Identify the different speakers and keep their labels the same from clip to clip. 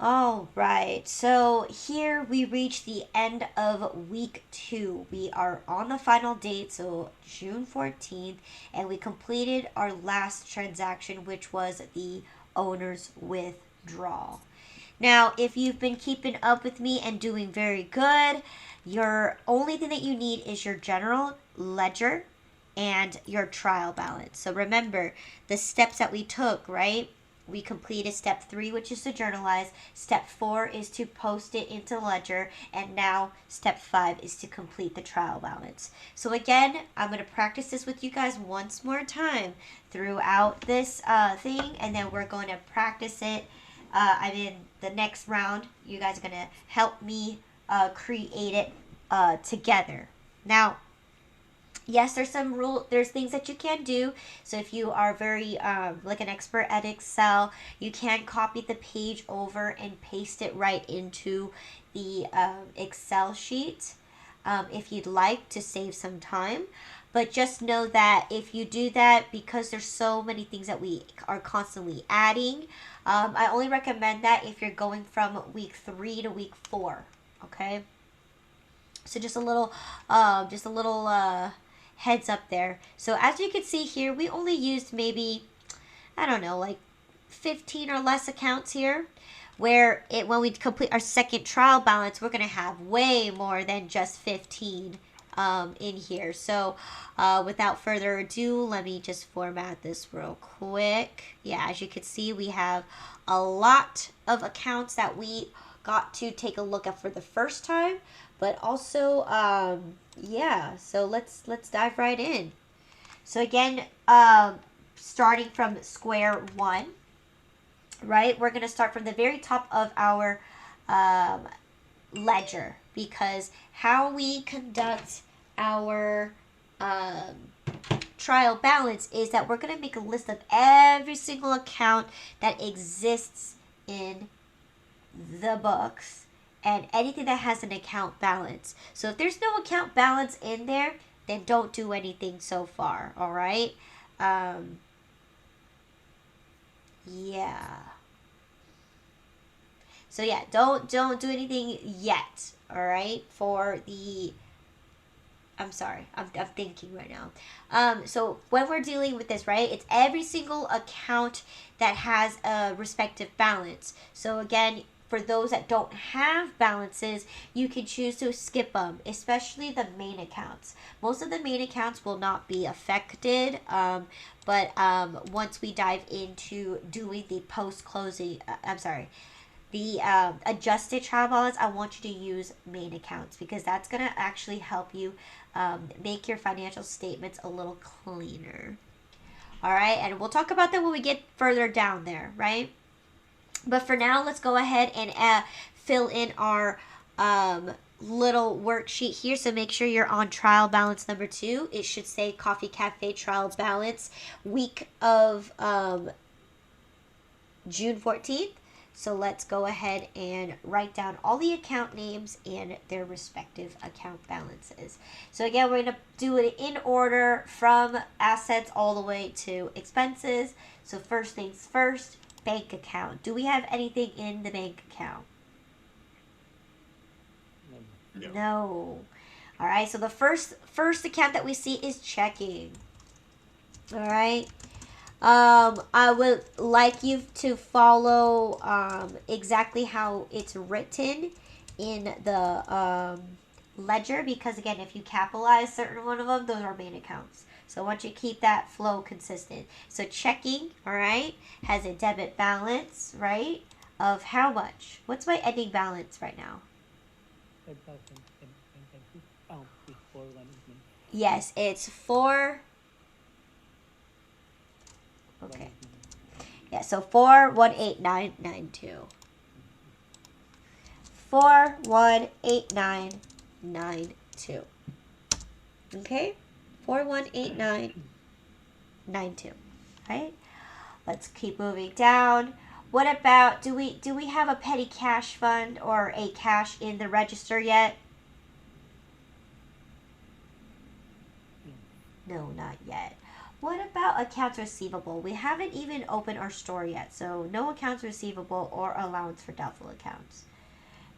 Speaker 1: All right, so here we reach the end of week 2. We are on the final date, so June 14th, and we completed our last transaction, which was the owner's withdrawal. Now, if you've been keeping up with me and doing very good, your only thing that you need is your general ledger and your trial balance. So remember the steps that we took, right? We completed step 3, which is to journalize. Step 4 is to post it into ledger. And now step 5 is to complete the trial balance. So again, I'm going to practice this with you guys once more time throughout this thing. And then we're going to practice it. The next round, you guys are going to help me create it together. Now, yes, there's things that you can do. So if you are very like an expert at Excel, you can copy the page over and paste it right into the Excel sheet, if you'd like to save some time. But just know that if you do that, because there's so many things that we are constantly adding, I only recommend that if you're going from week 3 to week 4. Okay, so just a little heads up there. So as you can see here, we only used maybe, I don't know, like 15 or less accounts here. When we complete our second trial balance, we're going to have way more than just 15 in here. So without further ado, let me just format this real quick. Yeah, as you can see, we have a lot of accounts that we got to take a look at for the first time, but also yeah, so let's dive right in. So again, starting from square one, right, we're going to start from the very top of our ledger, because how we conduct our trial balance is that we're going to make a list of every single account that exists in the books and anything that has an account balance. So if there's no account balance in there, then don't do anything so far. All right. Yeah. So yeah, don't do anything yet. All right. For the I'm sorry, I'm thinking right now. So when we're dealing with this, right, it's every single account that has a respective balance. So again, for those that don't have balances, you can choose to skip them, especially the main accounts. Most of the main accounts will not be affected, but once we dive into doing the post closing, I'm sorry, the adjusted trial balance, I want you to use main accounts, because that's going to actually help you make your financial statements a little cleaner. All right, and we'll talk about that when we get further down there, right? But for now, let's go ahead and fill in our little worksheet here. So make sure you're on trial balance number 2. It should say Coffee Cafe trial balance week of June 14th. So let's go ahead and write down all the account names and their respective account balances. So again, we're going to do it in order from assets all the way to expenses. So first things first, bank account. Do we have anything in the bank account?
Speaker 2: No.
Speaker 1: No. All right, so the first account that we see is checking. All right. I would like you to follow exactly how it's written in the ledger, because again, if you capitalize certain one of them, those are main accounts. So I want you to keep that flow consistent. So checking, all right, has a debit balance, right, of how much? What's my ending balance right now?
Speaker 2: 5,000 pounds before 189.
Speaker 1: Yes, it's 4. Okay.
Speaker 2: 189.
Speaker 1: Yeah, so 418992. 418992. Okay? 418992. Right? Let's keep moving down. What about, do we have a petty cash fund or a cash in the register yet?
Speaker 2: Yeah.
Speaker 1: No, not yet. What about accounts receivable? We haven't even opened our store yet, so no accounts receivable or allowance for doubtful accounts.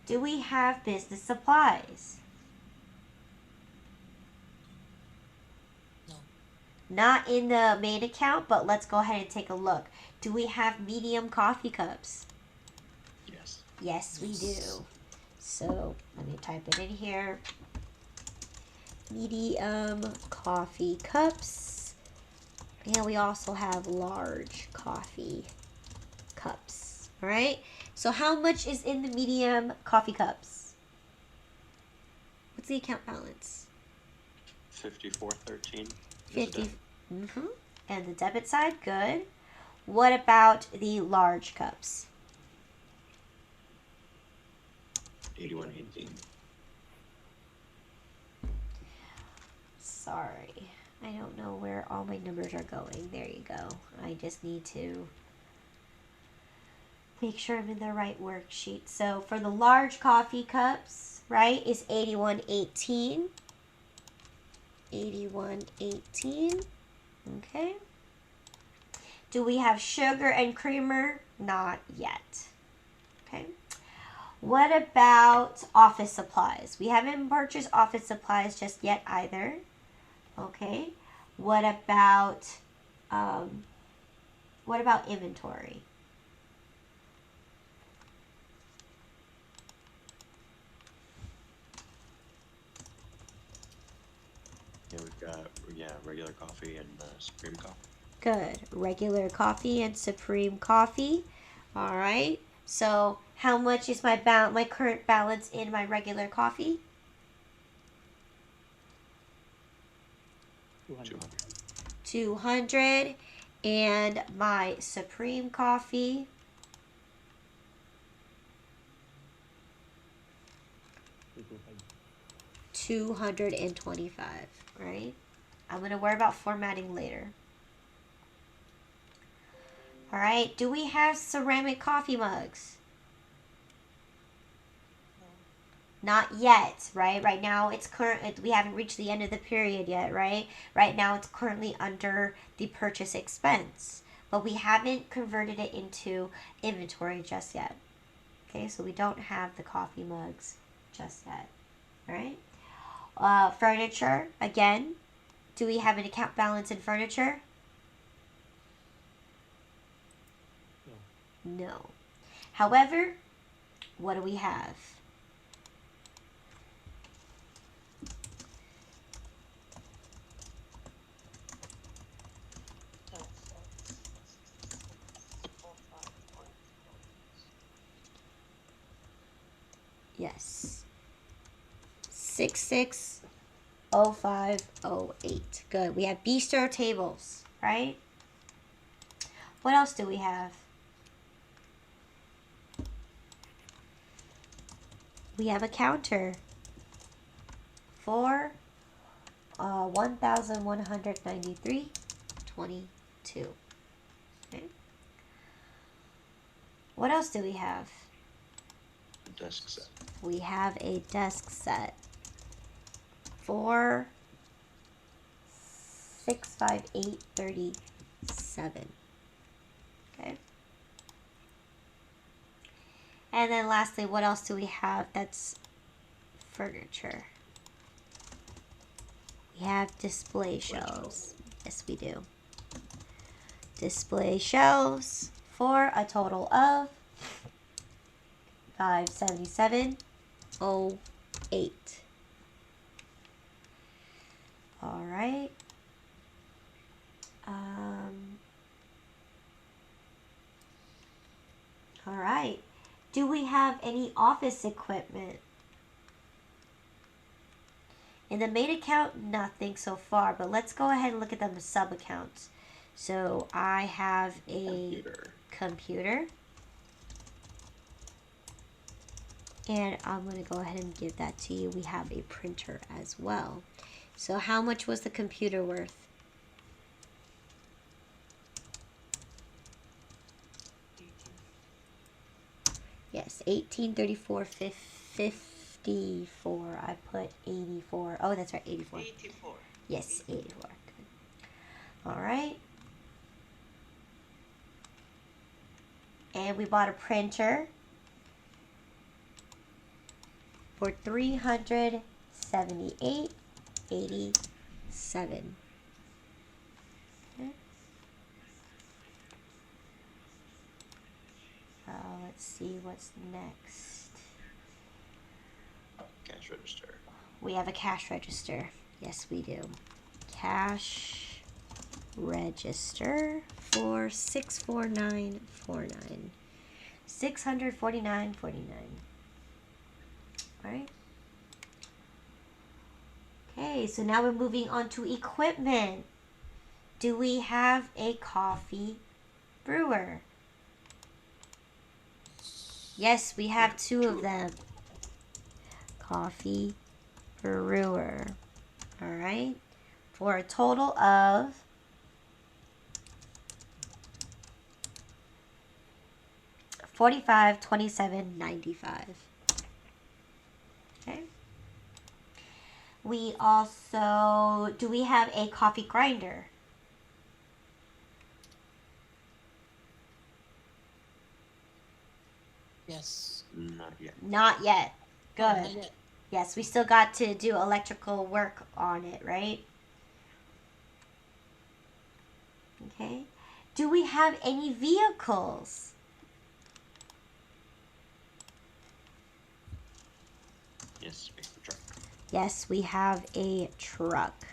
Speaker 1: Do we have business supplies?
Speaker 3: No.
Speaker 1: Not in the main account, but let's go ahead and take a look. Do we have medium coffee cups?
Speaker 4: Yes.
Speaker 1: Yes, we do. So let me type it in here. Medium coffee cups. And we also have large coffee cups. All right. So how much is in the medium coffee cups? What's the account balance?
Speaker 4: 5413.
Speaker 1: 50. Mm-hmm. And the debit side, good. What about the large cups?
Speaker 4: 8118.
Speaker 1: Sorry. I don't know where all my numbers are going. There you go. I just need to make sure I'm in the right worksheet. So for the large coffee cups, right, is 8118. 8118. Okay. Do we have sugar and creamer? Not yet. Okay. What about office supplies? We haven't purchased office supplies just yet either. Okay. What about inventory?
Speaker 4: Yeah, we've got regular coffee and supreme coffee.
Speaker 1: Good. Regular coffee and supreme coffee. All right. So how much is my current balance in my regular coffee?
Speaker 2: 200.
Speaker 1: 200. And my supreme coffee? 225, right? I'm going to worry about formatting later. All right. Do we have ceramic coffee mugs? Not yet, right? Right now it's current. We haven't reached the end of the period yet, right? Right now it's currently under the purchase expense, but we haven't converted it into inventory just yet. Okay, so we don't have the coffee mugs just yet. All right. Furniture again. Do we have an account balance in furniture? No. However, what do we have? Yes. 660508. Good. We have bistro tables, right? What else do we have? We have a counter for 1,193.22. Okay. What else do we have?
Speaker 4: Desk set.
Speaker 1: We have a desk set for 658.37. Okay. And then lastly, what else do we have that's furniture? We have display shelves. Yes, we do. Display shelves for a total of 577.08. All right. All right. Do we have any office equipment? In the main account, nothing so far, but let's go ahead and look at the sub accounts. So I have a computer. And I'm going to go ahead and give that to you. We have a printer as well. So how much was the computer worth? Yes, 1834.54. I put 84. Oh, that's right, 84.
Speaker 3: 84.
Speaker 1: Yes, 84. Good. All right. And we bought a printer for $378.87. Okay. Let's see what's next.
Speaker 4: Cash register.
Speaker 1: We have a cash register. Yes, we do. Cash register for $649.49. $649.49. All right. Okay, so now we're moving on to equipment. Do we have a coffee brewer? Yes, we have two of them. Coffee brewer. All right. For a total of $45.27.95. Okay. We also, do we have a coffee grinder?
Speaker 3: Yes.
Speaker 4: Not yet.
Speaker 1: Not yet.
Speaker 3: Oh,
Speaker 1: Good.
Speaker 3: not yet.
Speaker 1: Yes, we still got to do electrical work on it, right? Okay. Do we have any vehicles?
Speaker 4: Yes, we have a truck.
Speaker 1: Yes, we have a truck.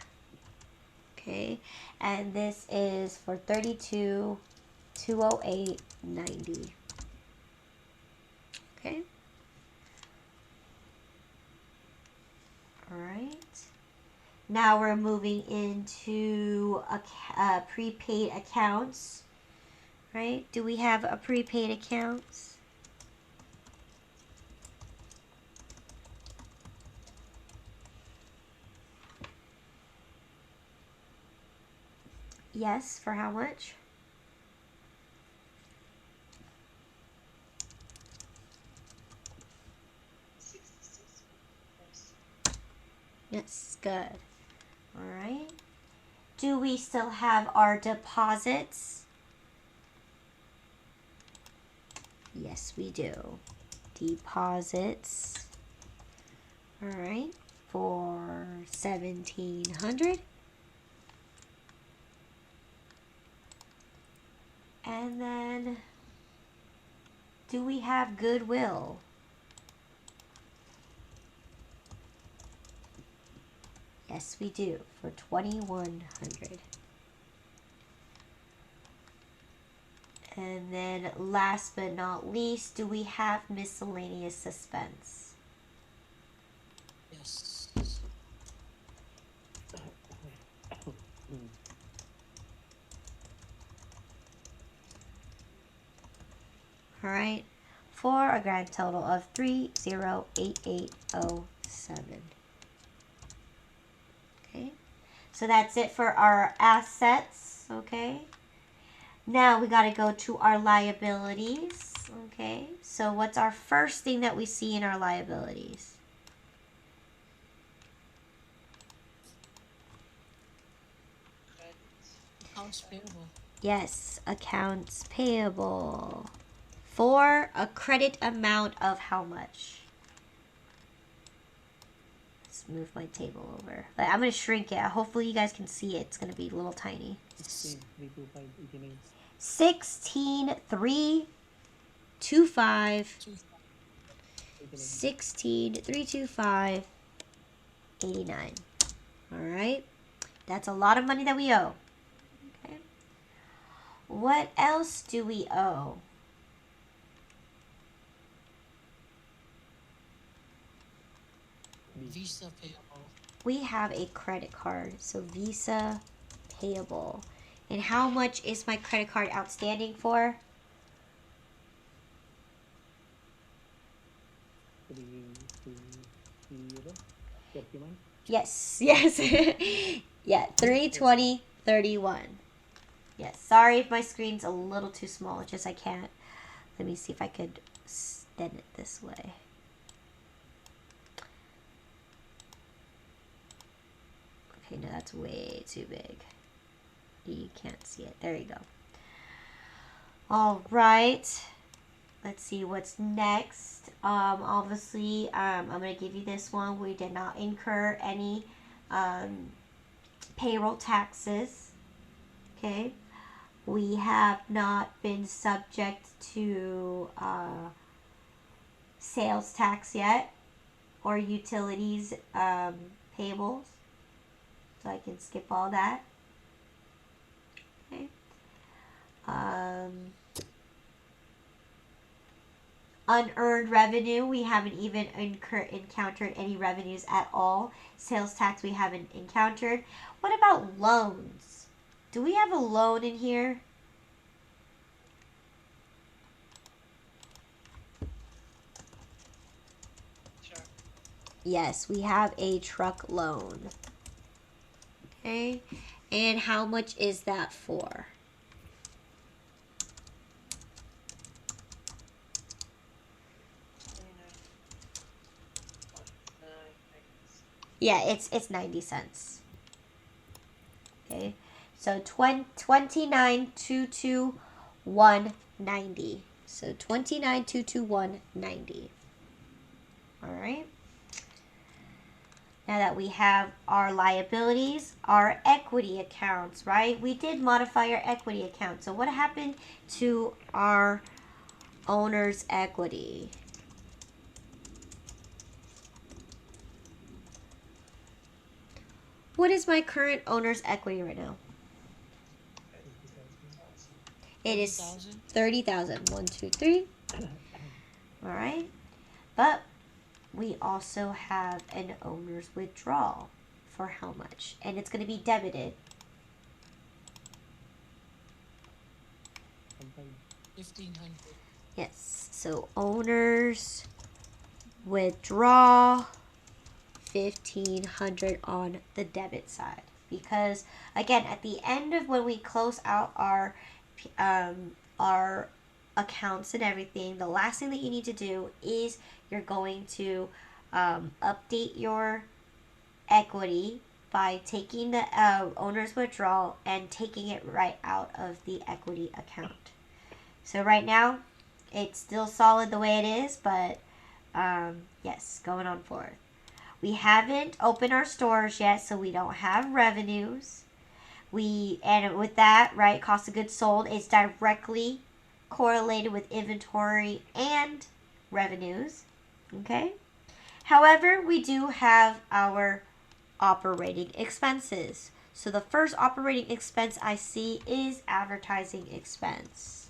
Speaker 1: Okay. And this is for $32,208.90. Okay. All right. Now we're moving into prepaid accounts. Right? Do we have a prepaid accounts? Yes, for how much? Yes, good. All right. Do we still have our deposits? Yes, we do. Deposits. All right. For 1,700. And then, do we have goodwill? Yes, we do. For 2,100. And then last but not least, do we have miscellaneous suspense?
Speaker 3: Yes.
Speaker 1: All right. For a grand total of 308807. Okay. So that's it for our assets. Okay. Now we got to go to our liabilities. Okay. So what's our first thing that we see in our liabilities?
Speaker 3: Accounts payable.
Speaker 1: Yes, accounts payable. For a credit amount of how much? Let's move my table over. I'm going to shrink it. Hopefully you guys can see it. It's going to be a little tiny.
Speaker 2: 16,325.89.
Speaker 1: 16,325.
Speaker 2: 89.
Speaker 1: 16,325.89. All right. That's a lot of money that we owe. Okay. What else do we owe?
Speaker 3: Visa payable.
Speaker 1: We have a credit card. So Visa payable. And how much is my credit card outstanding for?
Speaker 2: 320.31.
Speaker 1: Yes. Yes. Yeah, 320.31. Yes. Sorry if my screen's a little too small. It's just I can't. Let me see if I could extend it this way. Okay, no, that's way too big. You can't see it. There you go. All right. Let's see what's next. Obviously, I'm going to give you this one. We did not incur any payroll taxes. Okay. We have not been subject to sales tax yet or utilities payables. So I can skip all that. Okay. Unearned revenue, we haven't even encountered any revenues at all. Sales tax, we haven't encountered. What about loans? Do we have a loan in here?
Speaker 3: Sure.
Speaker 1: Yes, we have a truck loan. Okay. And how much is that for? Yeah, it's 90 cents. Okay. So 29,221.90. So 29,221.90. All right. Now that we have our liabilities, our equity accounts, right? We did modify our equity account. So what happened to our owner's equity? What is my current owner's equity right now? It is 30,000. 1, 2, 3. All right. But we also have an owner's withdrawal for how much? And it's going to be debited.
Speaker 3: 1,500.
Speaker 1: Yes. So owners withdraw 1,500 on the debit side. Because again, at the end of when we close out our accounts and everything, the last thing that you need to do is you're going to update your equity by taking the owner's withdrawal and taking it right out of the equity account. So right now, it's still solid the way it is, but yes, going on forward. We haven't opened our stores yet, so we don't have revenues. And with that, right, cost of goods sold is directly correlated with inventory and revenues. Okay? However, we do have our operating expenses. So the first operating expense I see is advertising expense.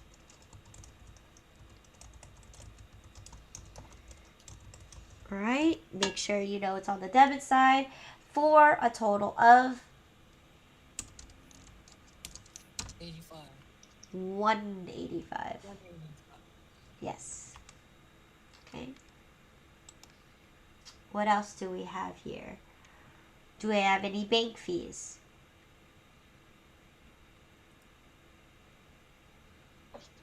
Speaker 1: All right, make sure you know it's on the debit side for a total of
Speaker 3: 85.
Speaker 1: 185.
Speaker 3: 185.
Speaker 1: Yes. Okay. What else do we have here? Do we have any bank fees?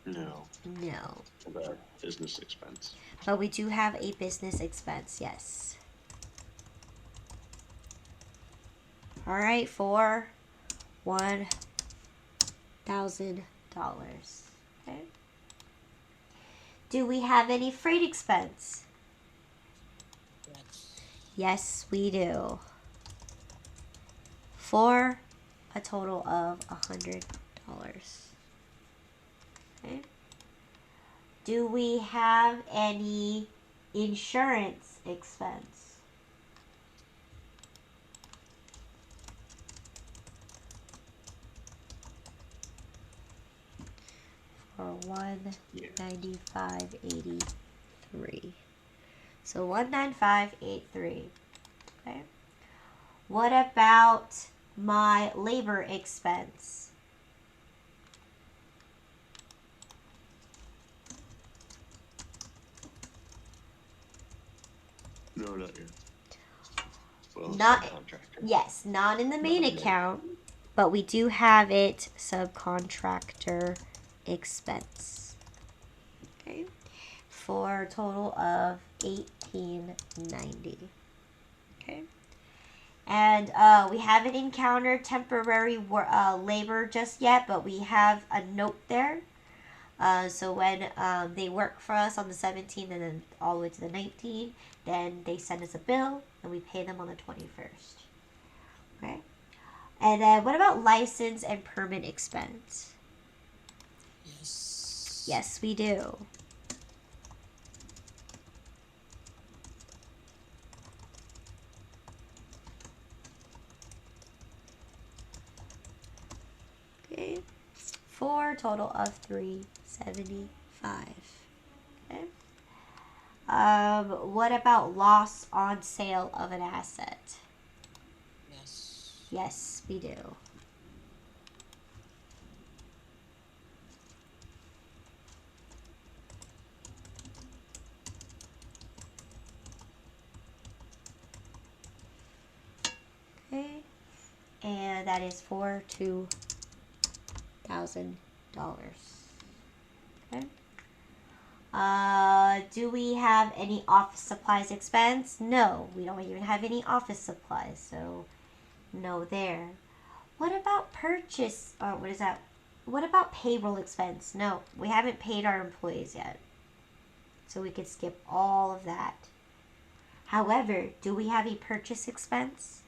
Speaker 4: No,
Speaker 1: No.
Speaker 4: the business expense.
Speaker 1: But we do have a business expense, yes. All right, for $1,000. Okay. Do we have any freight expense?
Speaker 3: Yes.
Speaker 1: Yes, we do. For a total of $100. Okay. Do we have any insurance expense? For
Speaker 4: Yeah.
Speaker 1: $195.83. So $195.83. Okay. What about my labor expense?
Speaker 4: No, not yet. Well,
Speaker 1: Not
Speaker 4: subcontractor.
Speaker 1: Yes, not in the main
Speaker 4: Not in the main
Speaker 1: account, but we do have it subcontractor expense. Okay. For a total of $18.90. Okay. And we haven't encountered temporary labor just yet, but we have a note there. So when they work for us on the 17th and then all the way to the 19th, then they send us a bill and we pay them on the 21st. Okay? And then what about license and permit expense?
Speaker 3: Yes.
Speaker 1: Yes, we do. Okay. For a total of $375. Okay. What about loss on sale of an asset?
Speaker 3: Yes.
Speaker 1: Yes, we do. Okay. And that is for $2,000. Okay. Do we have any office supplies expense? No, we don't even have any office supplies, so no there. What about purchase? What is that? What about payroll expense? No, we haven't paid our employees yet, so we could skip all of that. However, do we have a purchase expense?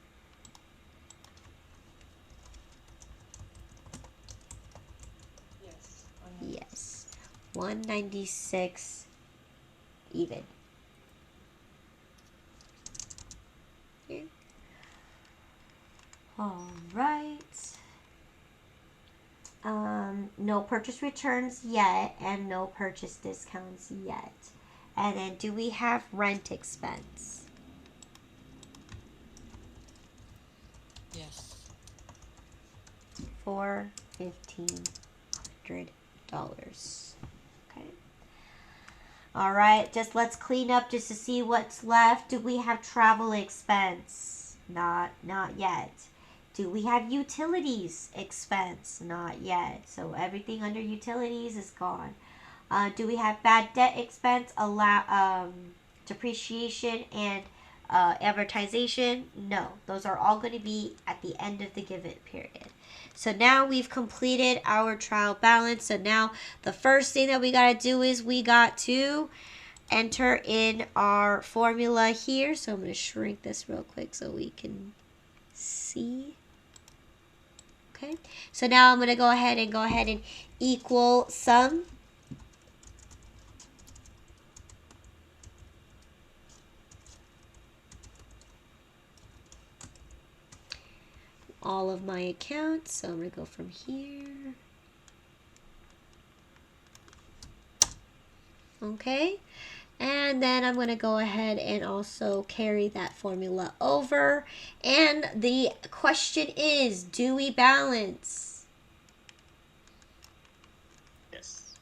Speaker 3: Yes.
Speaker 1: Yes, 196 even. Okay. All right. No purchase returns yet, and no purchase discounts yet. And then, do we have rent expense?
Speaker 3: Yes.
Speaker 1: For $1,500. Okay. All right. Just let's clean up just to see what's left. Do we have travel expense? Not yet. Do we have utilities expense? Not yet. So everything under utilities is gone. Do we have bad debt expense, depreciation, and amortization? No. Those are all going to be at the end of the given period. So now we've completed our trial balance. So now the first thing that we got to do is we got to enter in our formula here. So I'm going to shrink this real quick so we can see. Okay, so now I'm going to go ahead and equal sum. All of my accounts. So I'm going to go from here. Okay, and then I'm going to go ahead and also carry that formula over. And the question is, do we balance?
Speaker 4: Yes.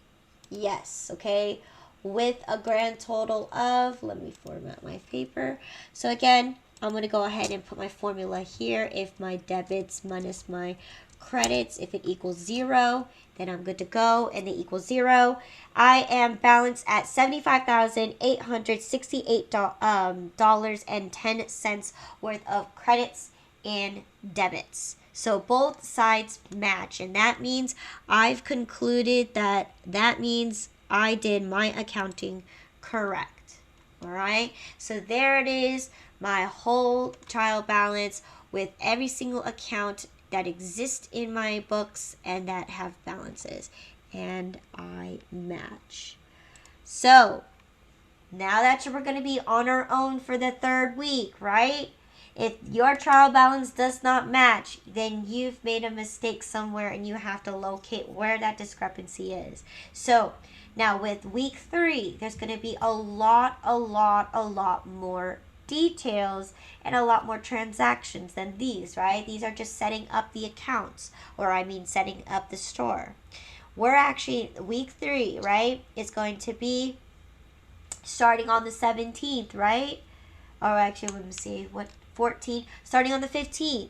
Speaker 1: Yes, okay, with a grand total of, let me format my paper. So again, I'm going to go ahead and put my formula here. If my debits minus my credits, if it equals 0, then I'm good to go, and they equal 0. I am balanced at $75,868.10 worth of credits and debits. So both sides match, and that means I've concluded that means I did my accounting correct. All right, so there it is, my whole trial balance with every single account that exist in my books and that have balances, and I match. So now that we're going to be on our own for the third week, right? If your trial balance does not match, then you've made a mistake somewhere and you have to locate where that discrepancy is. So now with week 3, there's going to be a lot more details and a lot more transactions than these, right? These are just setting up the accounts, or I mean setting up the store. We're actually, week 3, right, is going to be starting on the 17th, right? Or actually, let me see, what, 14th, starting on the 15th,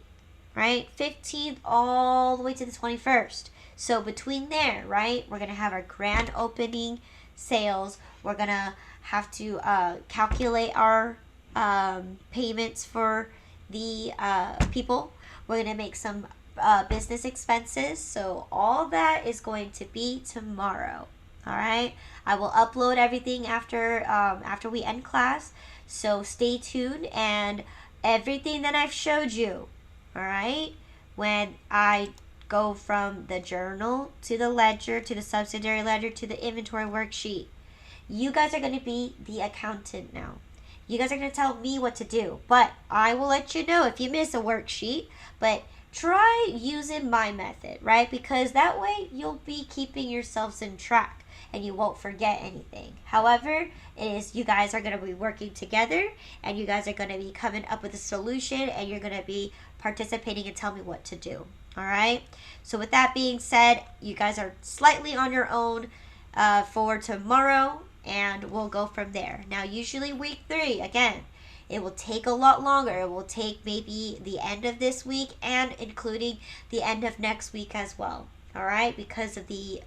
Speaker 1: right? 15th all the way to the 21st. So between there, right, we're going to have our grand opening sales. We're going to have to calculate our payments for the people. We're going to make some business expenses. So all that is going to be tomorrow. All right. I will upload everything after we end class. So stay tuned, and everything that I've showed you. All right. When I go from the journal to the ledger to the subsidiary ledger to the inventory worksheet, you guys are going to be the accountant now. You guys are going to tell me what to do, but I will let you know if you miss a worksheet. But try using my method, right? Because that way you'll be keeping yourselves in track and you won't forget anything. However, is you guys are going to be working together, and you guys are going to be coming up with a solution, and you're going to be participating and tell me what to do. All right. So with that being said, you guys are slightly on your own for tomorrow, and we'll go from there. Now, usually week 3, again, it will take a lot longer. It will take maybe the end of this week and including the end of next week as well. All right, because of the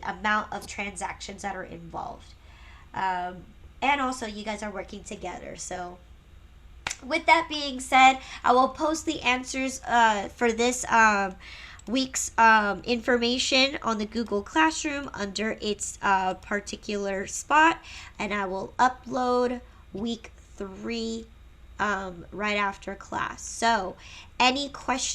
Speaker 1: amount of transactions that are involved, and also you guys are working together. So with that being said, I will post the answers for this week's information on the Google Classroom under its particular spot, and I will upload week 3 right after class. So any questions